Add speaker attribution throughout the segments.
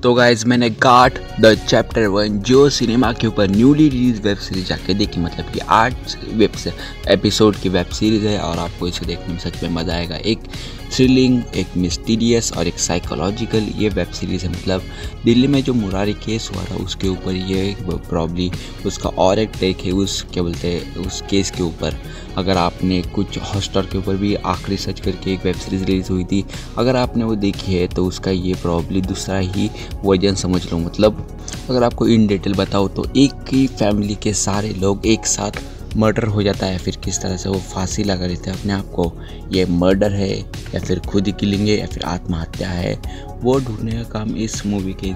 Speaker 1: तो गाइज मैंने गाट the chapter 1 Jio cinema के ऊपर न्यूली रिलीज वेब सीरीज जाके देखी। मतलब कि 8 एपिसोड की वेब सीरीज़ है और आपको इसे देखने में सच में मज़ा आएगा। एक थ्रिलिंग, एक मिस्टीरियस और एक साइकोलॉजिकल ये वेब सीरीज़ है। मतलब दिल्ली में जो मुरारी केस हुआ था उसके ऊपर ये प्रॉब्ली उसका और एक टेक है उस क्या बोलते हैं उस केस के ऊपर। अगर आपने कुछ हॉटस्टार के ऊपर भी आखिरी सच करके एक वेब सीरीज़ रिलीज़ हुई थी, अगर आपने वो देखी है तो उसका ये प्रॉब्ली दूसरा ही वर्जन समझ लो। मतलब अगर आपको इन डिटेल बताओ तो एक ही फैमिली के सारे लोग एक साथ मर्डर हो जाता है, फिर किस तरह से वो फांसी लगा लेते हैं अपने आप को। ये मर्डर है या फिर खुद ही किलिंग है या फिर आत्महत्या है, वो ढूंढने का काम इस मूवी के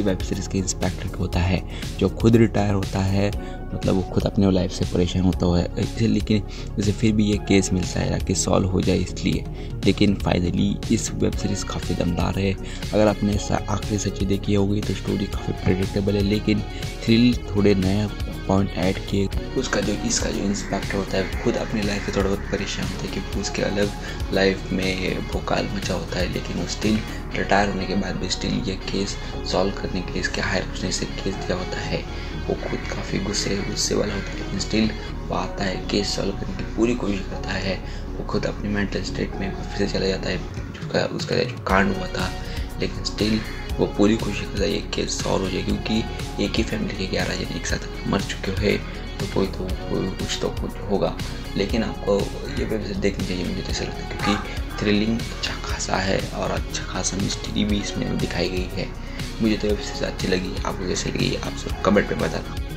Speaker 1: वेब सीरीज़ के इंस्पेक्टर का होता है, जो खुद रिटायर होता है। मतलब वो खुद अपने लाइफ से परेशान होता है, लेकिन उसे फिर भी ये केस मिलता है ताकि सॉल्व हो जाए इसलिए। लेकिन फाइनली इस वेब सीरीज़ काफ़ी दमदार है। अगर आपने आखिरी सच्ची देखी होगी तो स्टोरी काफ़ी प्रेडिक्टेबल है, लेकिन थ्रिल थोड़े नए पॉइंट ऐड किए। इसका जो इंस्पेक्टर होता है खुद अपनी लाइफ से थोड़ा बहुत परेशान होता है क्योंकि उसके अलग लाइफ में भोकाल मचा होता है, लेकिन वो स्टिल रिटायर होने के बाद भी स्टिल ये केस सॉल्व करने के लिए इसके हायर उसने से केस दिया होता है। वो खुद काफ़ी गुस्से वाला होता है, लेकिन स्टिल वो आता है केस सॉल्व करने की पूरी कोशिश करता है। वो खुद अपनी मेंटल स्टेट में फिर से चला जाता है उसका जो कांड हुआ था, लेकिन स्टिल वो पूरी कोशिश करता है ये केस सॉल्व हो जाए क्योंकि एक ही फैमिली के 11 जन एक साथ मर चुके हैं तो कोई कुछ तो होगा। लेकिन आपको ये वेब सीरीज देखनी चाहिए मुझे तो ऐसा लगता है क्योंकि थ्रिलिंग अच्छा खासा है और अच्छा खासा मिस्ट्री भी इसमें दिखाई गई है। मुझे तो वेब सीरीज अच्छी लगी, आपको कैसे लगी आप सब कमेंट में बताना।